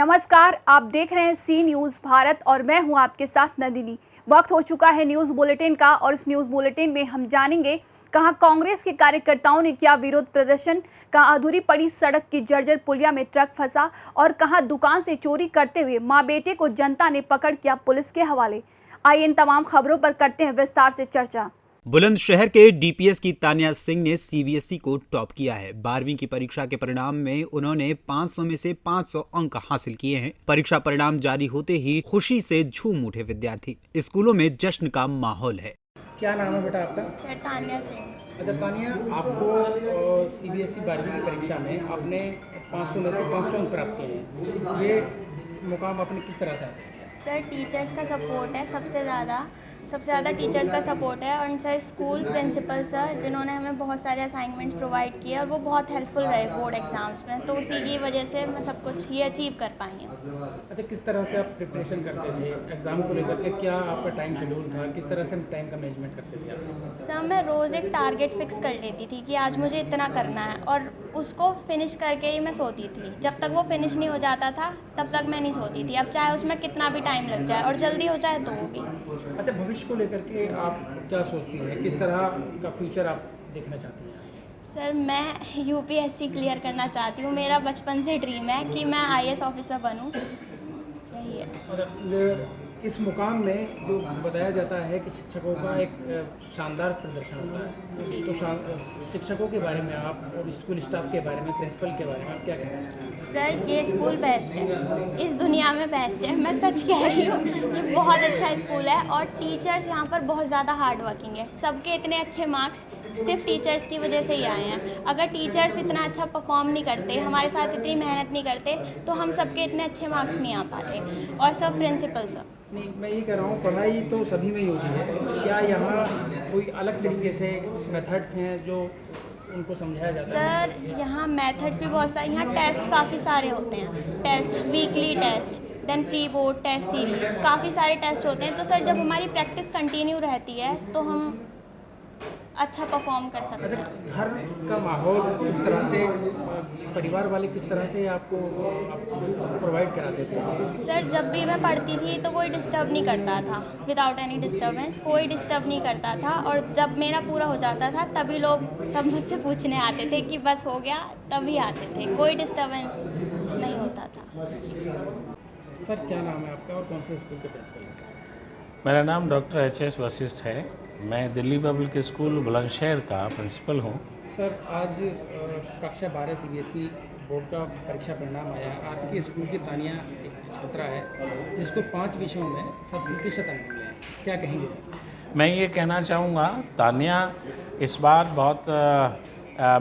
नमस्कार, आप देख रहे हैं सी न्यूज़ भारत और मैं हूं आपके साथ नंदिनी। वक्त हो चुका है न्यूज़ बुलेटिन का और इस न्यूज़ बुलेटिन में हम जानेंगे कहां कांग्रेस के कार्यकर्ताओं ने किया विरोध प्रदर्शन, कहां अधूरी पड़ी सड़क की जर्जर पुलिया में ट्रक फंसा और कहां दुकान से चोरी करते हुए मां बेटे को जनता ने पकड़ किया पुलिस के हवाले। आइए इन तमाम खबरों पर करते हैं विस्तार से चर्चा। बुलंदशहर के डीपीएस की तानिया सिंह ने सीबीएसई को टॉप किया है। 12वीं की परीक्षा के परिणाम में उन्होंने 500 में से 500 अंक हासिल किए हैं। परीक्षा परिणाम जारी होते ही खुशी से झूम उठे विद्यार्थी। स्कूलों में जश्न का माहौल है। क्या नाम है बेटा आपका? सर तानिया सिंह। अच्छा तानिया, आपको सीबीएसई 12वीं की परीक्षा में आपने 500 में से 500 अंक प्राप्त किए हैं। ये मुकाम आपने किस तरह से हासिल किया? सर टीचर्स का सपोर्ट है, सबसे ज़्यादा टीचर्स का सपोर्ट है और सर स्कूल प्रिंसिपल सर जिन्होंने हमें बहुत सारे असाइनमेंट्स प्रोवाइड किए और वो बहुत हेल्पफुल रहे बोर्ड एग्जाम्स में, तो उसी की वजह से मैं सब कुछ ये अचीव कर पाई हूँ। अच्छा, किस तरह से आप प्रिपरेशन करते थे एग्ज़ाम को लेकर के? क्या आपका टाइम शेड्यूल था? किस तरह से टाइम का मैनेजमेंट करते थे आप? सर मैं रोज़ एक टारगेट फिक्स कर लेती थी कि आज मुझे इतना करना है और उसको फिनिश करके ही मैं सोती थी। जब तक वो फिनिश नहीं हो जाता था तब तक मैं नहीं सोती थी, अब चाहे उसमें कितना भी टाइम लग जाए और जल्दी हो जाए तो वो भी। अच्छा, भविष्य को लेकर के आप क्या सोचती हैं? किस तरह का फ्यूचर आप देखना चाहती हैं? सर मैं यूपीएससी क्लियर करना चाहती हूँ। मेरा बचपन से ड्रीम है कि मैं आईएएस ऑफिसर बनूँ, यही है। और इस मुकाम में जो बताया जाता है कि शिक्षकों का एक शानदार प्रदर्शन होता है, तो शिक्षकों के बारे में आप और स्कूल स्टाफ के बारे में, प्रिंसिपल के बारे में आप क्या कहना चाहते हैं? सर ये स्कूल बेस्ट है, इस दुनिया में बेस्ट है, मैं सच कह रही हूँ। ये बहुत अच्छा स्कूल है और टीचर्स यहाँ पर बहुत ज़्यादा हार्ड वर्किंग है। सबके इतने अच्छे मार्क्स सिर्फ टीचर्स की वजह से ही आए हैं। अगर टीचर्स इतना अच्छा परफॉर्म नहीं करते, हमारे साथ इतनी मेहनत नहीं करते, तो हम सबके इतने अच्छे मार्क्स नहीं आ पाते। और सब प्रिंसिपल सर। नहीं, मैं ये कह रहा हूँ पढ़ाई तो सभी में ही होती है, क्या यहाँ कोई अलग तरीके से मेथड्स हैं जो उनको समझाया जाता है? सर यहाँ मेथड्स भी बहुत सारे, यहाँ टेस्ट काफ़ी सारे होते हैं। Test, weekly test, then pre board test series, काफ़ी सारे टेस्ट होते हैं। तो सर जब हमारी प्रैक्टिस कंटिन्यू रहती है तो हम अच्छा परफॉर्म कर सकते हैं। अच्छा, घर का माहौल किस तरह से, परिवार वाले किस तरह से आपको प्रोवाइड कराते थे? सर जब भी मैं पढ़ती थी तो कोई डिस्टर्ब नहीं करता था, विदाउट एनी डिस्टर्बेंस कोई डिस्टर्ब नहीं करता था। और जब मेरा पूरा हो जाता था तभी लोग सब मुझसे पूछने आते थे कि बस हो गया, तभी आते थे, कोई डिस्टर्बेंस नहीं होता था। सर क्या नाम है आपका और कौन से स्कूल के प्रिंसिपल हैं? मेरा नाम डॉक्टर एच.एस. वशिष्ठ है। मैं दिल्ली पब्लिक स्कूल बुलंदशहर का प्रिंसिपल हूँ। सर आज कक्षा 12 सीबीएसई बोर्ड का परीक्षा परिणाम आया है। आपके स्कूल की तानिया एक छात्रा है जिसको 5 विषयों में 70% अंक मिले हैं, क्या कहेंगे सर? मैं ये कहना चाहूँगा, तानिया इस बार बहुत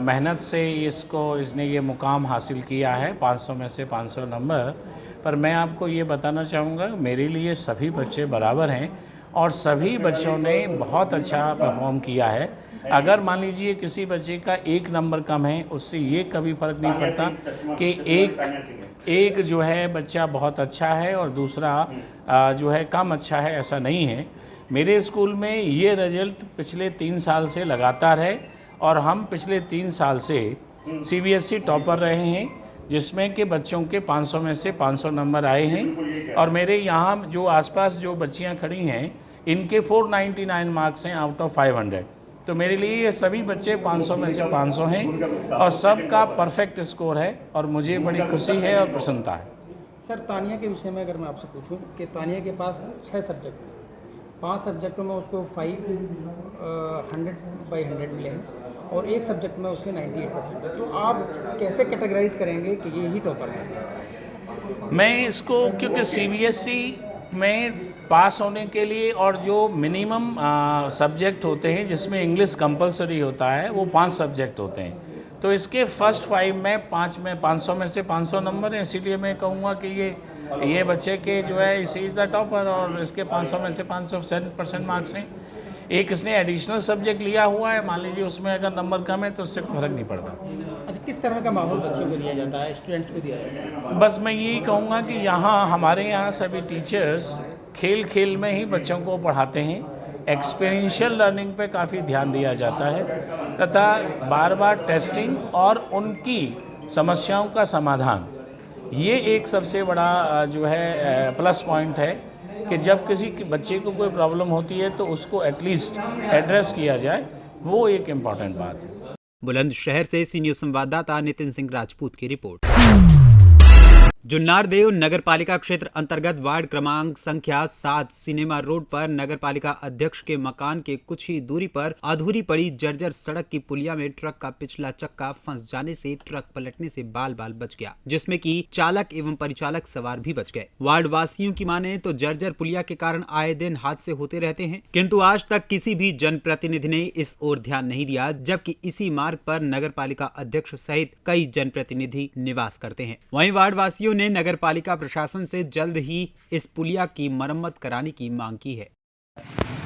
मेहनत से इसने ये मुकाम हासिल किया है, 500 में से 500 नंबर। पर मैं आपको ये बताना चाहूँगा, मेरे लिए सभी बच्चे बराबर हैं और सभी बच्चों ने बहुत अच्छा परफॉर्म किया है। अगर मान लीजिए किसी बच्चे का 1 नंबर कम है, उससे ये कभी फ़र्क नहीं पड़ता कि एक जो है बच्चा बहुत अच्छा है और दूसरा जो है कम अच्छा है, ऐसा नहीं है। मेरे स्कूल में ये रिजल्ट पिछले 3 साल से लगातार है और हम पिछले 3 साल से सीबीएसई टॉपर रहे हैं, जिसमें कि बच्चों के 500 में से 500 नंबर आए हैं। और मेरे यहाँ जो आसपास जो बच्चियाँ खड़ी हैं, इनके 499 मार्क्स हैं आउट ऑफ 500। तो मेरे लिए ये सभी बच्चे 500 में से 500 हैं और सबका परफेक्ट स्कोर है और मुझे बड़ी खुशी है और प्रसन्नता है। सर तानिया के विषय में अगर मैं आपसे पूछूं कि तानिया के पास 6 सब्जेक्ट थे, 5 सब्जेक्टों में उसको 100/100 मिले हैं और एक सब्जेक्ट में उसके 98% है, तो आप कैसे कैटेगराइज करेंगे कि ये ही टॉपर है? मैं इसको, क्योंकि सीबीएसई में पास होने के लिए और जो मिनिमम सब्जेक्ट होते हैं जिसमें इंग्लिश कंपलसरी होता है, वो 5 सब्जेक्ट होते हैं, तो इसके फर्स्ट 5 में 5 में 500 में से 500 नंबर हैं। इसीलिए मैं कहूँगा कि ये बच्चे के जो है इसी इज़ द टॉपर और इसके 500 में से 500% मार्क्स हैं। एक इसने एडिशनल सब्जेक्ट लिया हुआ है, मान लीजिए उसमें अगर नंबर कम है तो उससे फर्क नहीं पड़ता। अच्छा, किस तरह का माहौल बच्चों को दिया जाता है, स्टूडेंट्स को दिया जाता है? बस मैं यही कहूँगा कि हमारे यहाँ सभी टीचर्स खेल खेल में ही बच्चों को पढ़ाते हैं। एक्सपीरियंशियल लर्निंग पे काफ़ी ध्यान दिया जाता है तथा बार बार टेस्टिंग और उनकी समस्याओं का समाधान ये एक सबसे बड़ा जो है प्लस पॉइंट है कि जब किसी बच्चे को कोई प्रॉब्लम होती है तो उसको एटलीस्ट एड्रेस किया जाए, वो एक इम्पॉर्टेंट बात है। बुलंदशहर से सीनियर संवाददाता नितिन सिंह राजपूत की रिपोर्ट। जुन्नारदेव नगर पालिका क्षेत्र अंतर्गत वार्ड क्रमांक संख्या 7 सिनेमा रोड पर नगर पालिका अध्यक्ष के मकान के कुछ ही दूरी पर अधूरी पड़ी जर्जर सड़क की पुलिया में ट्रक का पिछला चक्का फंस जाने से ट्रक पलटने से बाल बाल बच गया, जिसमें कि चालक एवं परिचालक सवार भी बच गए। वार्ड वासियों की माने तो जर्जर पुलिया के कारण आए दिन हादसे होते रहते हैं, किंतु आज तक किसी भी जनप्रतिनिधि ने इस ओर ध्यान नहीं दिया, जबकि इसी मार्ग पर नगर पालिका अध्यक्ष सहित कई जनप्रतिनिधि निवास करते हैं। वहीं वार्ड वासियों ने नगर पालिका प्रशासन से जल्द ही इस पुलिया की मरम्मत कराने की मांग की है।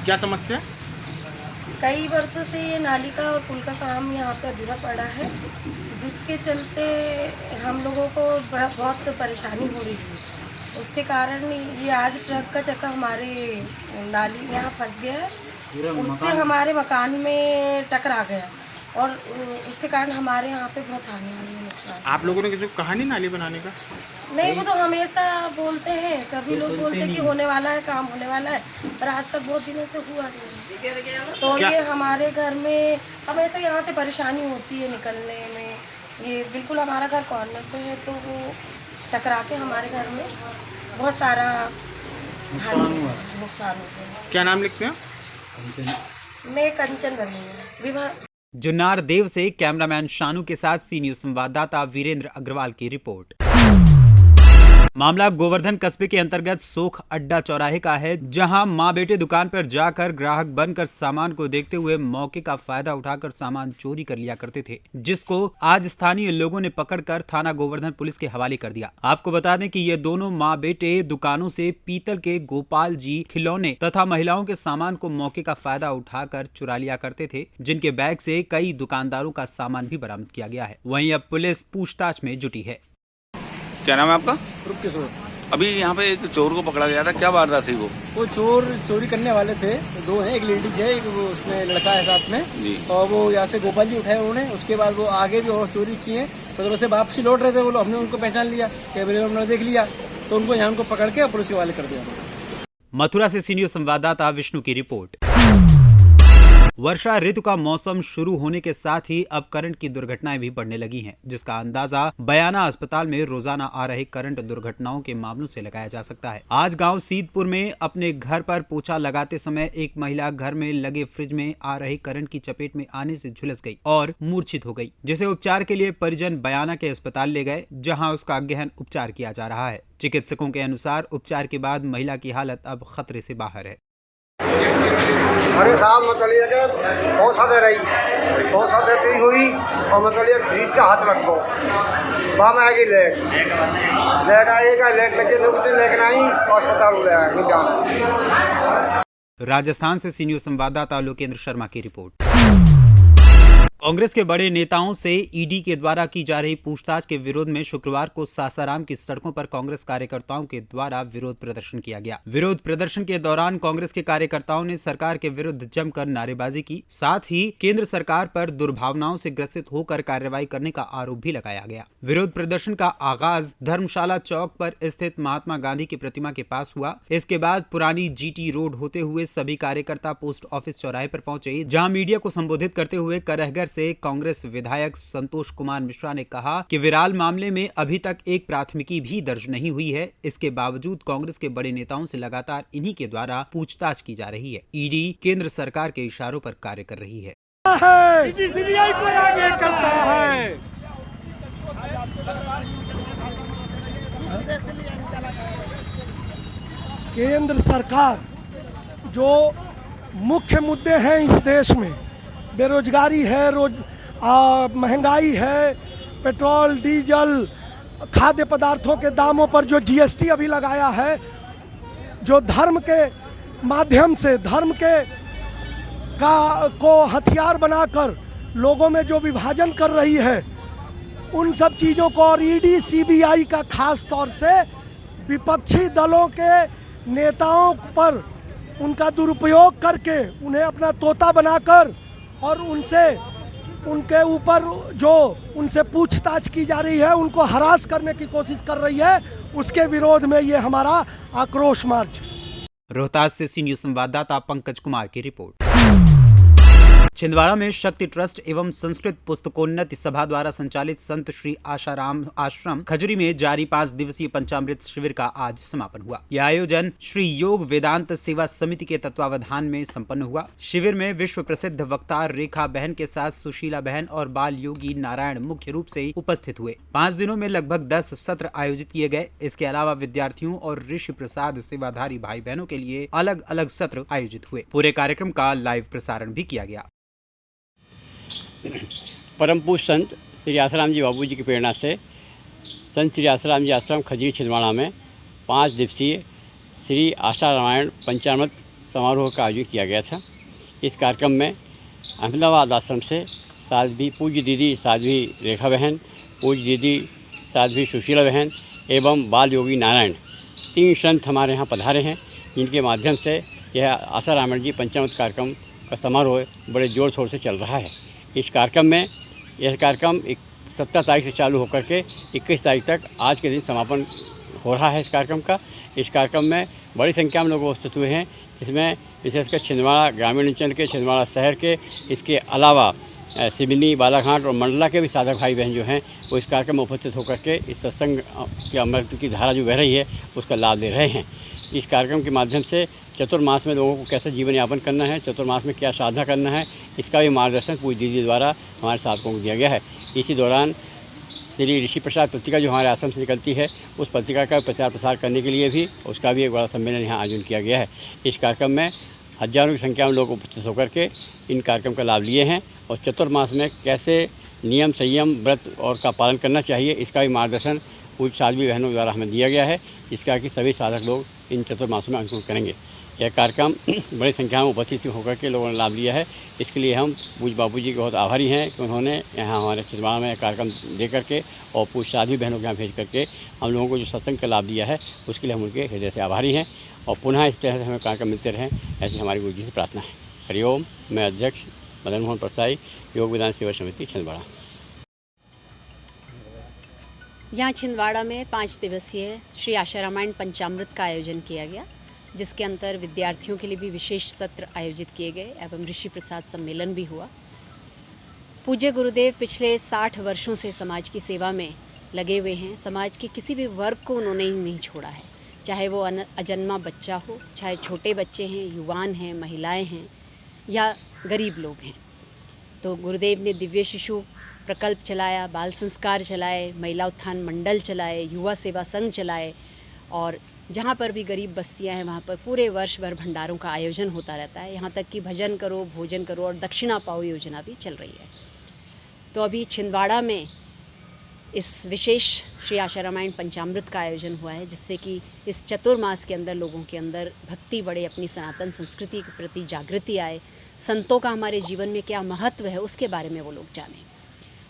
क्या समस्या? कई वर्षों से ये नाली का और पुल का काम यहाँ पे अधूरा पड़ा है, जिसके चलते हम लोगों को बहुत परेशानी हो रही है। उसके कारण ये आज ट्रक का चक्का हमारे नाली यहाँ फंस गया है, उससे हमारे मकान में टकरा गया और उसके कारण हमारे यहाँ पे बहुत हानि हुई है, नुकसान। आप लोगों ने किसी को कहा नहीं नाली बनाने का? नहीं, वो तो हमेशा बोलते हैं, सभी लोग बोलते हैं कि होने वाला है, काम होने वाला है, पर आज तक बहुत दिनों से हुआ नहीं। तो ये हमारे घर में हमेशा यहाँ से परेशानी होती है निकलने में। ये बिल्कुल हमारा घर कॉर्नर पे है, तो वो टकरा के हमारे घर में बहुत सारा नुकसान हो गया। क्या नाम लिखते हैं? मैं कंचन बनी विवाह। जुन्नारदेव से कैमरामैन शानू के साथ सीनियर संवाददाता वीरेंद्र अग्रवाल की रिपोर्ट। मामला गोवर्धन कस्बे के अंतर्गत सोख अड्डा चौराहे का है, जहां मां बेटे दुकान पर जाकर ग्राहक बनकर सामान को देखते हुए मौके का फायदा उठाकर सामान चोरी कर लिया करते थे, जिसको आज स्थानीय लोगों ने पकड़कर थाना गोवर्धन पुलिस के हवाले कर दिया। आपको बता दें कि ये दोनों मां बेटे दुकानों से पीतल के गोपाल जी खिलौने तथा महिलाओं के सामान को मौके का फायदा उठाकर चुरा लिया करते थे, जिनके बैग से कई दुकानदारों का सामान भी बरामद किया गया है। वहीं अब पुलिस पूछताछ में जुटी है। क्या नाम है आपका? किशोर। अभी यहाँ पे एक चोर को पकड़ा गया था, क्या वारदात थी वो? चोर चोरी करने वाले थे, दो हैं, एक लेडीज है, एक वो उसमें लड़का है साथ में जी। और वो यहाँ से गोपाल जी उठाए उन्होंने, उसके बाद वो आगे भी और चोरी किए, तो वैसे वापसी लौट रहे थे वो लोग, हमने उनको पहचान लिया, कैमरे में हमने देख लिया, तो उनको यहाँ उनको पकड़ के पुलिस के हवाले कर दिया। मथुरा से सीनियर संवाददाता विष्णु की रिपोर्ट। वर्षा ऋतु का मौसम शुरू होने के साथ ही अब करंट की दुर्घटनाएं भी बढ़ने लगी हैं, जिसका अंदाजा बयाना अस्पताल में रोजाना आ रहे करंट दुर्घटनाओं के मामलों से लगाया जा सकता है। आज गांव सीतपुर में अपने घर पर पोछा लगाते समय एक महिला घर में लगे फ्रिज में आ रहे करंट की चपेट में आने से झुलस गई और मूर्छित हो गई, जिसे उपचार के लिए परिजन बयाना के अस्पताल ले गए, जहाँ उसका गहन उपचार किया जा रहा है। चिकित्सकों के अनुसार उपचार के बाद महिला की हालत अब खतरे से बाहर है। अरे साहब मतलब कि पौसा दे रही, पौसा देती हुई और मतलब फ्रिज का हाथ रखो, वहाँ में आएगी लेट आएगा, लेट लगे नुकते लेकिन आई अस्पताल ले आएगी। राजस्थान से सीनियर संवाददाता लोकेंद्र शर्मा की रिपोर्ट। कांग्रेस के बड़े नेताओं से ईडी के द्वारा की जा रही पूछताछ के विरोध में शुक्रवार को सासाराम की सड़कों पर कांग्रेस कार्यकर्ताओं के द्वारा विरोध प्रदर्शन किया गया। विरोध प्रदर्शन के दौरान कांग्रेस के कार्यकर्ताओं ने सरकार के विरुद्ध जमकर नारेबाजी की, साथ ही केंद्र सरकार पर दुर्भावनाओं से ग्रसित होकर कार्रवाई करने का आरोप भी लगाया गया। विरोध प्रदर्शन का आगाज धर्मशाला चौक पर स्थित महात्मा गांधी की प्रतिमा के पास हुआ। इसके बाद पुरानी जीटी रोड होते हुए सभी कार्यकर्ता पोस्ट ऑफिस चौराहे पर पहुंचे, जहां मीडिया को संबोधित करते हुए करहगर से कांग्रेस विधायक संतोष कुमार मिश्रा ने कहा कि विराल मामले में अभी तक एक प्राथमिकी भी दर्ज नहीं हुई है। इसके बावजूद कांग्रेस के बड़े नेताओं से लगातार इन्हीं के द्वारा पूछताछ की जा रही है। ईडी केंद्र सरकार के इशारों पर कार्य कर रही है। सीबीआई को आगे करता है। केंद्र सरकार जो मुख्य मुद्दे हैं इस देश में, बेरोजगारी है, महंगाई है, पेट्रोल डीजल खाद्य पदार्थों के दामों पर जो जीएसटी अभी लगाया है, जो धर्म के माध्यम से धर्म के को हथियार बनाकर लोगों में जो विभाजन कर रही है, उन सब चीज़ों को और ईडी सीबीआई का खास तौर से विपक्षी दलों के नेताओं पर उनका दुरुपयोग करके उन्हें अपना तोता बनाकर और उनसे उनके ऊपर जो उनसे पूछताछ की जा रही है, उनको हरास करने की कोशिश कर रही है, उसके विरोध में ये हमारा आक्रोश मार्च। रोहतास से सी न्यूज संवाददाता पंकज कुमार की रिपोर्ट। छिंदवाड़ा में शक्ति ट्रस्ट एवं संस्कृत पुस्तकोन्नति सभा द्वारा संचालित संत श्री आशाराम आश्रम खजुरी में जारी 5 दिवसीय पंचामृत शिविर का आज समापन हुआ। यह आयोजन श्री योग वेदांत सेवा समिति के तत्वावधान में संपन्न हुआ। शिविर में विश्व प्रसिद्ध वक्ता रेखा बहन के साथ सुशीला बहन और बाल योगी नारायण मुख्य रूप से उपस्थित हुए। 5 दिनों में लगभग 10 सत्र आयोजित किए गए। इसके अलावा विद्यार्थियों और ऋषि प्रसाद सेवाधारी भाई बहनों के लिए अलग अलग सत्र आयोजित हुए। पूरे कार्यक्रम का लाइव प्रसारण भी किया गया। परम पूज्य संत श्री आसाराम जी बाबू जी की प्रेरणा से संत श्री आसाराम जी आश्रम खजुरी छिंदवाड़ा में 5 दिवसीय श्री आशा रामायण पंचामृत समारोह का आयोजन किया गया था। इस कार्यक्रम में अहमदाबाद आश्रम से साध्वी पूज्य दीदी साध्वी रेखा बहन, पूज्य दीदी साध्वी सुशीला बहन एवं बाल योगी नारायण 3 संत हमारे यहाँ पधारे हैं, जिनके माध्यम से यह आशा रामायण जी पंचामृत कार्यक्रम का समारोह बड़े जोर शोर से चल रहा है। इस कार्यक्रम में यह कार्यक्रम 17 तारीख से चालू होकर के 21 तारीख तक आज के दिन समापन हो रहा है। इस कार्यक्रम का इस कार्यक्रम में बड़ी संख्या में लोग उपस्थित हुए हैं, इसमें विशेषकर छिंदवाड़ा ग्रामीण अंचल के, छिंदवाड़ा शहर के, इसके अलावा सिवनी, बालाघाट और मंडला के भी साधक भाई बहन जो हैं वो इस कार्यक्रम में उपस्थित होकर के इस सत्संग के अमृत की धारा जो बह रही है उसका लाभ ले रहे हैं। इस कार्यक्रम के माध्यम से चतुर्मास में लोगों को कैसे जीवन यापन करना है, चतुर्मास में क्या साधना करना है, इसका भी मार्गदर्शन पूज्य दीदी द्वारा हमारे साधकों को दिया गया है। इसी दौरान श्री ऋषि प्रसाद पत्रिका जो हमारे आश्रम से निकलती है, उस पत्रिका का प्रचार प्रसार करने के लिए भी उसका भी एक बड़ा सम्मेलन यहाँ आयोजन किया गया है। इस कार्यक्रम में हजारों की संख्या में लोग उपस्थित होकर के इन कार्यक्रम का लाभ लिए हैं और चतुर्मास में कैसे नियम संयम व्रत और का पालन करना चाहिए, इसका भी मार्गदर्शन पूज्य साध्वी बहनों द्वारा हमें दिया गया है, जिसका कि सभी साधक लोग इन चतुर्मासों में अंकुर करेंगे। यह कार्यक्रम बड़ी संख्या में उपस्थित होकर के लोगों ने लाभ लिया है। इसके लिए हम पूज्य बाबू जी के बहुत आभारी हैं कि उन्होंने यहाँ हमारे छिंदवाड़ा में कार्यक्रम दे करके और पूज्य साध्वी बहनों के यहाँ भेज करके हम लोगों को जो सत्संग का लाभ दिया है उसके लिए हम उनके हृदय से आभारी हैं और पुनः इस तरह से हमें कार्यक्रम मिलते रहें, ऐसी हमारी गुरु जी से प्रार्थना है। हरिओम। मैं अध्यक्ष मदन मोहन प्रसाई, योग वेदांत सेवा समिति छिंदवाड़ा। यहाँ छिंदवाड़ा में 5 दिवसीय श्री आशा रामायण पंचामृत का आयोजन किया गया, जिसके अंतर विद्यार्थियों के लिए भी विशेष सत्र आयोजित किए गए एवं ऋषि प्रसाद सम्मेलन भी हुआ। पूज्य गुरुदेव पिछले 60 वर्षों से समाज की सेवा में लगे हुए हैं। समाज के किसी भी वर्ग को उन्होंने ही नहीं छोड़ा है, चाहे वो अजन्मा बच्चा हो, चाहे छोटे बच्चे हैं, युवान हैं, महिलाएं हैं या गरीब लोग हैं। तो गुरुदेव ने दिव्य शिशु प्रकल्प चलाया, बाल संस्कार चलाए, महिला उत्थान मंडल चलाए, युवा सेवा संघ चलाए और जहाँ पर भी गरीब बस्तियाँ हैं वहाँ पर पूरे वर्ष भर भंडारों का आयोजन होता रहता है। यहाँ तक कि भजन करो, भोजन करो और दक्षिणा पाओ योजना भी चल रही है। तो अभी छिंदवाड़ा में इस विशेष श्री आशा रामायण पंचामृत का आयोजन हुआ है, जिससे कि इस चतुर्मास के अंदर लोगों के अंदर भक्ति बढ़े, अपनी सनातन संस्कृति के प्रति जागृति आए, संतों का हमारे जीवन में क्या महत्व है उसके बारे में वो लोग जानें।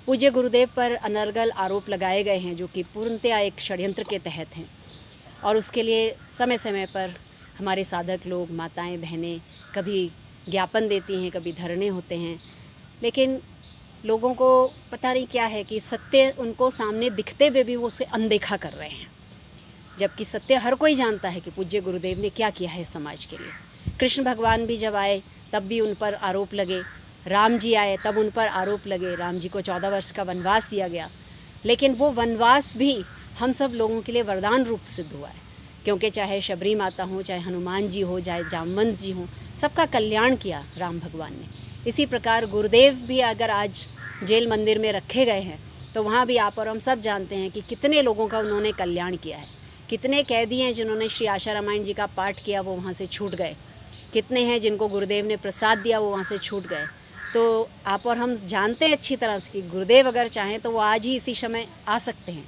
पूज्य गुरुदेव पर अनर्गल आरोप लगाए गए हैं जो कि पूर्णतया एक षड्यंत्र के तहत हैं और उसके लिए समय समय पर हमारे साधक लोग, माताएं, बहनें कभी ज्ञापन देती हैं, कभी धरने होते हैं, लेकिन लोगों को पता नहीं क्या है कि सत्य उनको सामने दिखते हुए भी वो उसे अनदेखा कर रहे हैं, जबकि सत्य हर कोई जानता है कि पूज्य गुरुदेव ने क्या किया है समाज के लिए। कृष्ण भगवान भी जब आए तब भी उन पर आरोप लगे, राम जी आए तब उन पर आरोप लगे, राम जी को 14 वर्ष का वनवास दिया गया, लेकिन वो वनवास भी हम सब लोगों के लिए वरदान रूप सिद्ध हुआ है, क्योंकि चाहे शबरी माता हो, चाहे हनुमान जी हो, चाहे जामवंत जी हो, सबका कल्याण किया राम भगवान ने। इसी प्रकार गुरुदेव भी अगर आज जेल मंदिर में रखे गए हैं तो वहाँ भी आप और हम सब जानते हैं कि कितने लोगों का उन्होंने कल्याण किया है। कितने कैदी हैं जिन्होंने श्री आशा रामायण जी का पाठ किया वो वहाँ से छूट गए, कितने हैं जिनको गुरुदेव ने प्रसाद दिया वो वहाँ से छूट गए। तो आप और हम जानते हैं अच्छी तरह से कि गुरुदेव अगर चाहें तो वो आज ही इसी समय आ सकते हैं।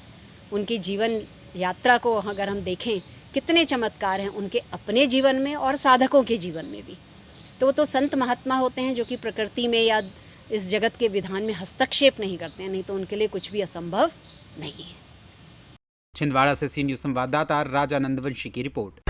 उनकी जीवन यात्रा को अगर हम देखें कितने चमत्कार हैं उनके अपने जीवन में और साधकों के जीवन में भी। तो वो तो संत महात्मा होते हैं जो कि प्रकृति में या इस जगत के विधान में हस्तक्षेप नहीं करते हैं, नहीं तो उनके लिए कुछ भी असंभव नहीं है। छिंदवाड़ा से सी न्यूज संवाददाता राजा नंदवंशी की रिपोर्ट।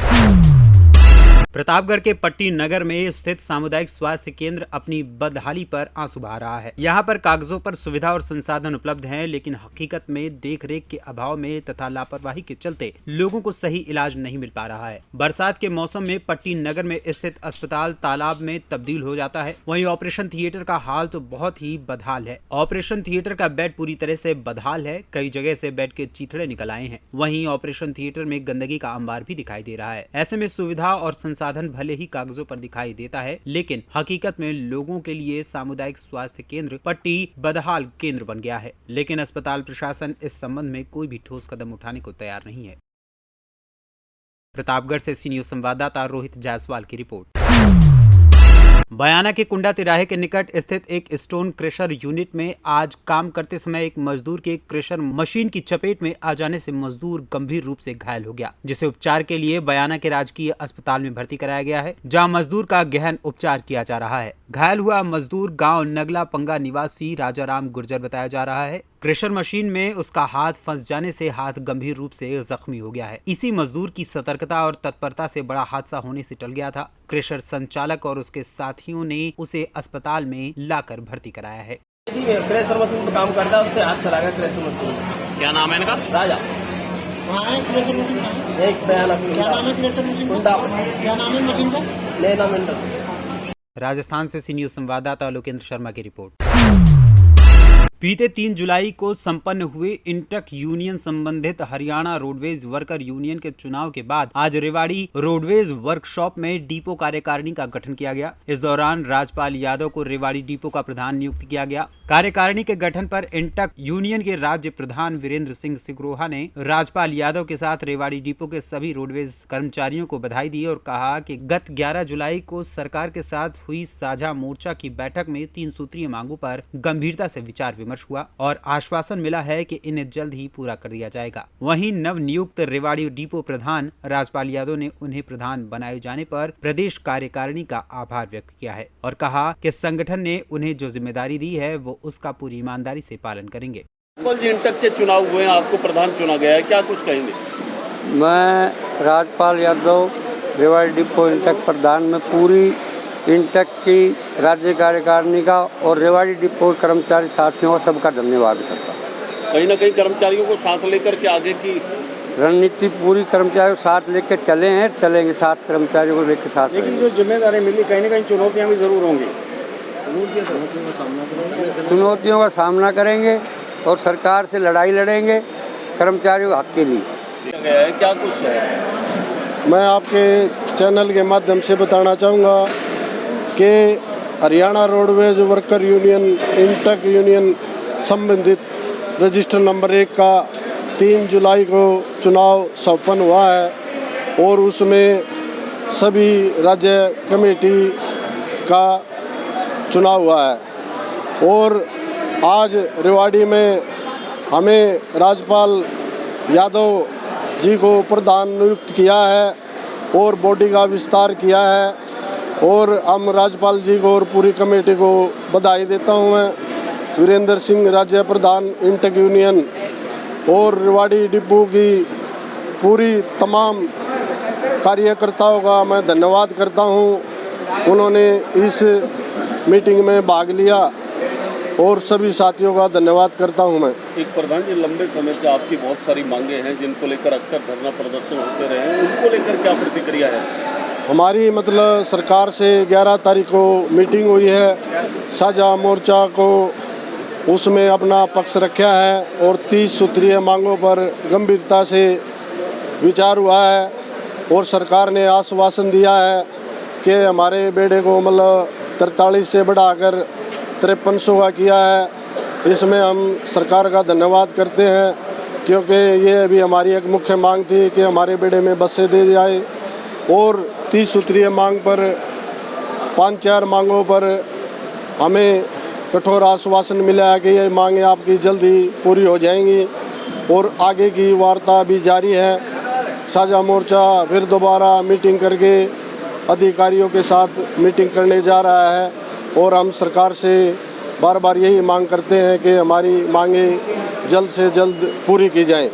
प्रतापगढ़ के पट्टी नगर में स्थित सामुदायिक स्वास्थ्य केंद्र अपनी बदहाली पर आंसू बहा रहा है। यहाँ पर कागजों पर सुविधा और संसाधन उपलब्ध हैं, लेकिन हकीकत में देखरेख के अभाव में तथा लापरवाही के चलते लोगों को सही इलाज नहीं मिल पा रहा है। बरसात के मौसम में पट्टी नगर में स्थित अस्पताल तालाब में तब्दील हो जाता है। वहीं ऑपरेशन थिएटर का हाल तो बहुत ही बदहाल है। ऑपरेशन थिएटर का बेड पूरी तरह से बदहाल है। कई जगह से बेड के चीथड़े निकल आए हैं। वहीं ऑपरेशन थिएटर में गंदगी का अंबार भी दिखाई दे रहा है। ऐसे में सुविधा और संसाधन भले ही कागजों पर दिखाई देता है, लेकिन हकीकत में लोगों के लिए सामुदायिक स्वास्थ्य केंद्र पट्टी बदहाल केंद्र बन गया है। लेकिन अस्पताल प्रशासन इस संबंध में कोई भी ठोस कदम उठाने को तैयार नहीं है। प्रतापगढ़ से सी न्यूज संवाददाता रोहित जायसवाल की रिपोर्ट। बयाना के कुंडा तिराहे के निकट स्थित एक स्टोन क्रेशर यूनिट में आज काम करते समय एक मजदूर के क्रेशर मशीन की चपेट में आ जाने से मजदूर गंभीर रूप से घायल हो गया, जिसे उपचार के लिए बयाना के राजकीय अस्पताल में भर्ती कराया गया है, जहां मजदूर का गहन उपचार किया जा रहा है। घायल हुआ मजदूर गाँव नगला पंगा निवासी राजाराम गुर्जर बताया जा रहा है। क्रेशर मशीन में उसका हाथ फंस जाने से हाथ गंभीर रूप से जख्मी हो गया है। इसी मजदूर की सतर्कता और तत्परता से बड़ा हादसा होने से टल गया था। क्रेशर संचालक और उसके साथियों ने उसे अस्पताल में लाकर भर्ती कराया है। क्रेशर मशीन पे काम करता है, उससे हाथ चला गया क्रेशर मशीन। क्या नाम है इनका? राजा। कहाँ है क्रेशर मशीन? एक बयान। क्या नाम है क्रेशर मशीन? क्या नाम है मशीन का? लेना मिनट। राजस्थान से सी न्यूज संवाददाता लोकेंद्र शर्मा की रिपोर्ट। बीते 3 जुलाई को संपन्न हुए इंटक यूनियन संबंधित हरियाणा रोडवेज वर्कर यूनियन के चुनाव के बाद आज रेवाड़ी रोडवेज वर्कशॉप में डिपो कार्यकारिणी का गठन किया गया। इस दौरान राजपाल यादव को रेवाड़ी डिपो का प्रधान नियुक्त किया गया। कार्यकारिणी के गठन पर इंटक यूनियन के राज्य प्रधान वीरेंद्र सिंह सिकरोहा ने राजपाल यादव के साथ रेवाड़ी डिपो के सभी रोडवेज कर्मचारियों को बधाई दी और कहा कि गत 11 जुलाई को सरकार के साथ हुई साझा मोर्चा की बैठक में 3 सूत्रीय मांगों पर गंभीरता से विचार विमर्श हुआ और आश्वासन मिला है कि इन्हें जल्द ही पूरा कर दिया जाएगा। वहीं नव नियुक्त रेवाड़ी डिपो प्रधान राजपाल यादव ने उन्हें प्रधान बनाए जाने पर प्रदेश कार्यकारिणी का आभार व्यक्त किया है और कहा कि संगठन ने उन्हें जो जिम्मेदारी दी है वो उसका पूरी ईमानदारी से पालन करेंगे। इंटक के चुनाव हुए हैं, आपको प्रधान चुना गया है, क्या कुछ कहेंगे? मैं राजपाल यादव रेवाड़ी डिपो इंटक प्रधान में पूरी इंटक की राज्य कार्यकारिणी का और रेवाड़ी डिपो कर्मचारी साथियों का सबका धन्यवाद करता हूँ। कहीं ना कहीं कर्मचारियों को साथ लेकर के आगे की रणनीति पूरी कर्मचारियों को साथ लेकर चले हैं, चलेंगे साथ कर्मचारियों को लेकर साथ। लेकिन जो जिम्मेदारी मिली कहीं ना कहीं चुनौतियाँ भी जरूर होंगी। चुनौतियों का सामना करेंगे और सरकार से लड़ाई लड़ेंगे कर्मचारियों के हक के लिए। क्या कुछ है? मैं आपके चैनल के माध्यम से बताना चाहूँगा कि Haryana roadways worker union INTUC union संबंधित रजिस्टर नंबर 1 का 3 जुलाई को चुनाव संपन्न हुआ है और उसमें सभी राज्य कमेटी का चुनाव हुआ है और आज रेवाड़ी में हमें राजपाल यादव जी को प्रधान नियुक्त किया है और बॉडी का विस्तार किया है और हम राजपाल जी को और पूरी कमेटी को बधाई देता हूं। मैं वीरेंद्र सिंह राज्य प्रधान इंटक यूनियन और रेवाड़ी डिपो की पूरी तमाम कार्यकर्ताओं का मैं धन्यवाद करता हूं। उन्होंने इस मीटिंग में भाग लिया और सभी साथियों का धन्यवाद करता हूं। मैं एक प्रधान जी, लंबे समय से आपकी बहुत सारी मांगे हैं जिनको लेकर अक्सर धरना प्रदर्शन होते रहे हैं, उनको लेकर क्या प्रतिक्रिया है? हमारी मतलब सरकार से 11 तारीख को मीटिंग हुई है, साझा मोर्चा को उसमें अपना पक्ष रखा है और 30 सूत्रीय मांगों पर गंभीरता से विचार हुआ है और सरकार ने आश्वासन दिया है कि हमारे बेड़े को मतलब 43 से बढ़ाकर 5300 का किया है। इसमें हम सरकार का धन्यवाद करते हैं क्योंकि ये भी हमारी एक मुख्य मांग थी कि हमारे बेड़े में बसें दे जाए और 30 सूत्रीय मांग पर 5-4 मांगों पर हमें कठोर आश्वासन मिला है कि ये मांगें आपकी जल्द ही पूरी हो जाएंगी और आगे की वार्ता भी जारी है। साझा मोर्चा फिर दोबारा मीटिंग करके अधिकारियों के साथ मीटिंग करने जा रहा है और हम सरकार से बार बार यही मांग करते हैं कि हमारी मांगें जल्द से जल्द पूरी की जाएं।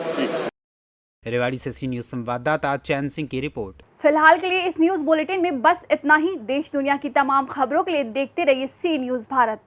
रेवाड़ी से सी न्यूज संवाददाता चैन सिंह की रिपोर्ट। फिलहाल के लिए इस न्यूज़ बुलेटिन में बस इतना ही। देश दुनिया की तमाम खबरों के लिए देखते रहिए सी न्यूज़ भारत।